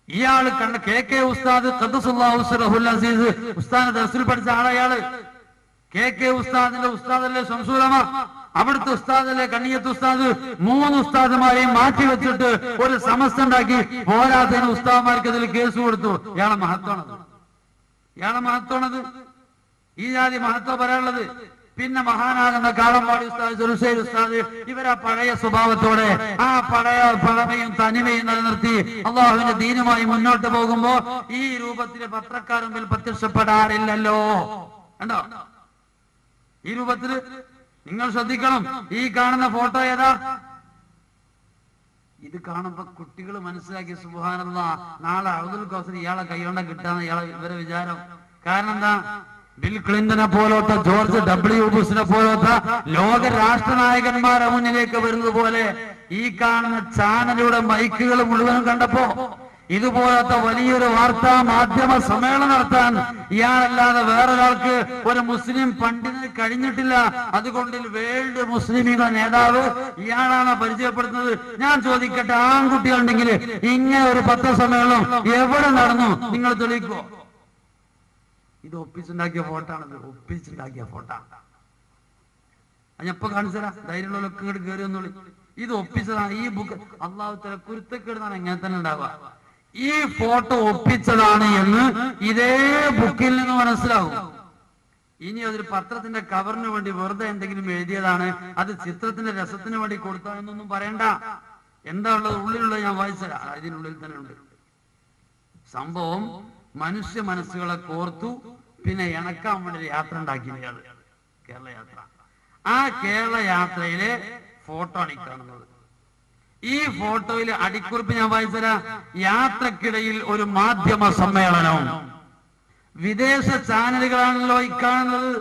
ഇയാള് കണ്ട KK ഉസ്താദ് ഖദ്ദസുല്ലാഹു സിറഹുൽ അസീസ് ഉസ്താദിനെ ദർസിൽ പഠിച്ച ആളയാള്. KK ഉസ്താദിന്റെ ഉസ്താദല്ലേ ശംസുലമ, അവിടുത്തെ ഉസ്താദല്ലേ കണ്ണിയത്ത് ഉസ്താദ്. 3 ഉസ്താദുമാരെയും മാറ്റി വെച്ചിട്ട് ഒരു സമസ്ത ഉണ്ടാക്കി. പോരാത്തതിന് ഉസ്താദന്മാർക്ക് ഇതിൽ കേസ് കൊടുത്തു. ഇയാളെ മഹത്വമാണത്. ഈ ജാതി മഹത്വം പറയാനുള്ളത്. പിന്നെ മഹാനാകുന്ന കാളമ്പാടി ഉസ്താദ്, ജുൽസൈൽ ഉസ്താദ്, ഇവരാ പഴയ സ്വഭാവത്തോടെ ആ പഴമയും തനിമയും നിലനിർത്തി അള്ളാഹുവിന്റെ ദീനുമായി മുന്നോട്ട് പോകുമ്പോ ഈ രൂപത്തില് പത്രക്കാർ മുമ്പിൽ പ്രത്യക്ഷപ്പെടാറില്ലല്ലോ. കണ്ടോ? ഈ രൂപത്തില് നിങ്ങൾ ശ്രദ്ധിക്കണം. ഈ കാണുന്ന ഫോട്ടോ ഏതാ? ഇത് കാണുമ്പോ കുട്ടികൾ മനസ്സിലാക്കി സുബ്ഹാനല്ലാഹ്, നാളെ അബ്ദുൽ ഖാസിർ ഇയാളെ കൈകൊണ്ട കിട്ടാന്ന് ഇവരെ വിചാരം. കാരണം എന്താ? ബിൽ ക്ലിന്റനെ പോലത്തെ, ജോർജ് W. ബുഷിനെ പോലത്തെ ലോക രാഷ്ട്രനായകന്മാരെ മുന്നിലേക്ക് വരുന്നത് പോലെ ഈ കാണുന്ന ചാനലിലൂടെ മൈക്കുകൾ മുഴുവനും കണ്ടപ്പോ ഇതുപോലത്തെ വലിയൊരു വാർത്താ മാധ്യമ സമ്മേളനം നടത്താൻ ഇയാളല്ലാതെ വേറൊരാൾക്ക് ഒരു മുസ്ലിം പണ്ഡിതന് കഴിഞ്ഞിട്ടില്ല. അതുകൊണ്ട് വേൾഡ് മുസ്ലിമികളുടെ നേതാവ് ഇയാളാണ് പരിചയപ്പെടുത്തുന്നത്. ഞാൻ ചോദിക്കട്ടെ, ആൺകുട്ടികളുണ്ടെങ്കിൽ ഇങ്ങനെ ഒരു പത്രസമ്മേളനം എവിടെ നടന്നു? നിങ്ങൾ തെളിയിക്കോ? ഇത് ഒപ്പിച്ചുണ്ടാക്കിയ ഫോട്ടാണത്. ഒപ്പിച്ചുണ്ടാക്കിയ ഫോട്ടോ ഞാൻ എപ്പോ കാണിച്ചതാ? ധൈര്യമുള്ളവരൊക്കെ ഇങ്ങോട്ട് കയറി ഒന്നുള്ളി. ഇത് ഒപ്പിച്ചതാണ്. ഈ ബുക്ക് അള്ളാഹു തആല കുരുത്തക്കേടാണ് എങ്ങനെ തന്നെ ഉണ്ടാവുക. ഈ ഫോട്ടോ ഒപ്പിച്ചതാണ് എന്ന് ഇതേ ബുക്കിൽ നിന്ന് മനസ്സിലാവും. ഇനി അതൊരു പത്രത്തിന്റെ കവറിന് വേണ്ടി വെറുതെ എന്തെങ്കിലും എഴുതിയതാണ്, അത് ചിത്രത്തിന്റെ രസത്തിന് വേണ്ടി കൊടുത്തതെന്നൊന്നും പറയണ്ട. എന്താ ഉള്ളത്? ഉള്ളിലുള്ളത് ഞാൻ വായിച്ചതാ. ഇതിനുള്ളിൽ തന്നെ ഉണ്ട് സംഭവം. മനുഷ്യ മനസ്സുകളെ കോർത്തു പിന്നെ ഇണക്കാൻ വേണ്ടി യാത്ര ഉണ്ടാക്കി കേരള യാത്ര. ആ കേരള യാത്രയിലെ ഫോട്ടോ ആണ് ഈ കാണുന്നത്. ഈ ഫോട്ടോയിൽ അടിക്കുറിപ്പ് ഞാൻ വായിച്ചരാ. യാത്രക്കിടയിൽ ഒരു മാധ്യമ സമ്മേളനവും. വിദേശ ചാനലുകളാണല്ലോ ഈ കാണുന്നത്.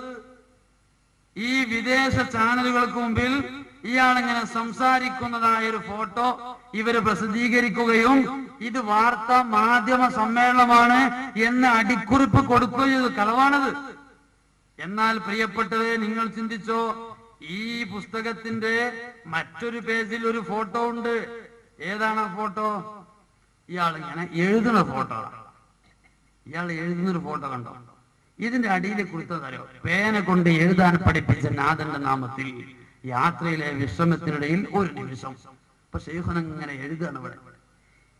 ഈ വിദേശ ചാനലുകൾക്ക് മുമ്പിൽ ഇയാളിങ്ങനെ സംസാരിക്കുന്നതായ ഒരു ഫോട്ടോ ഇവര് പ്രസിദ്ധീകരിക്കുകയും ഇത് വാർത്താ മാധ്യമ സമ്മേളനമാണ് എന്ന് അടിക്കുറിപ്പ് കൊടുക്കുകയും ചെയ്തു. കളവാണത്. എന്നാൽ പ്രിയപ്പെട്ടവരെ, നിങ്ങൾ ചിന്തിച്ചോ, ഈ പുസ്തകത്തിന്റെ മറ്റൊരു പേജിൽ ഒരു ഫോട്ടോ ഉണ്ട്. ഏതാണ് ആ ഫോട്ടോ? ഇയാളിങ്ങനെ എഴുതുന്ന ഫോട്ടോ. ഇയാൾ എഴുതുന്നൊരു ഫോട്ടോ കണ്ടോ? ഇതിന്റെ അടിയിൽ കൊടുത്തതറിയോ? പേന കൊണ്ട് എഴുതാൻ പഠിപ്പിച്ച നാഥന്റെ നാമത്തിൽ യാത്രയിലെ വിശ്രമത്തിനിടയിൽ ഒരു നിമിഷം. അപ്പൊ ശൈഖുന ഇങ്ങനെ എഴുതുകയാണ് ഇവിടെ.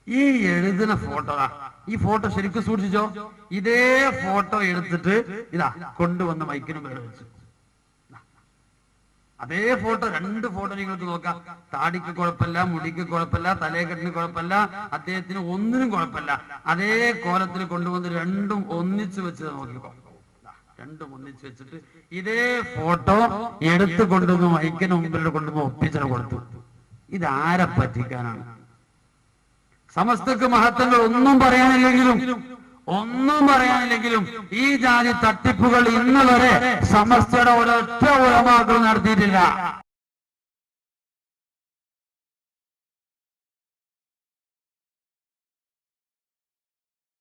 ഈ എഴുതുന്ന ഫോട്ടോ, ഈ ഫോട്ടോ ശരിക്കും സൂക്ഷിച്ചോ. ഇതേ ഫോട്ടോ എടുത്തിട്ട് ഇതാ കൊണ്ടുവന്ന് മൈക്കിന് മേലെ വെച്ചു. അതേ ഫോട്ടോ, 2 ഫോട്ടോ നിങ്ങൾക്ക് നോക്കാം. താടിക്ക് കുഴപ്പമില്ല, മുടിക്ക് കുഴപ്പമില്ല, തലയെക്കെട്ടിന് കുഴപ്പമില്ല, അദ്ദേഹത്തിന് ഒന്നിനും കുഴപ്പമില്ല. അതേ കോലത്തിൽ കൊണ്ടുവന്ന് 2ഉം ഒന്നിച്ചു വെച്ച് നോക്കിക്കോ. 2ഉം ഒന്നിച്ചു വെച്ചിട്ട് ഇതേ ഫോട്ടോ എടുത്തു കൊണ്ടുവന്ന് മൈക്കിന് മുമ്പിൽ കൊണ്ടുവന്ന് ഒപ്പിച്ചു കൊടുത്തു. ഇതാരെ പറ്റിക്കാനാണ്? സമസ്തക്ക് മഹത്വങ്ങൾ ഒന്നും പറയാനില്ലെങ്കിലും ഈ ജാതി തട്ടിപ്പുകൾ ഇന്ന് വരെ സമസ്തയുടെ ഒരൊറ്റ ഉലമാക്കൾ നടത്തിയിട്ടില്ല.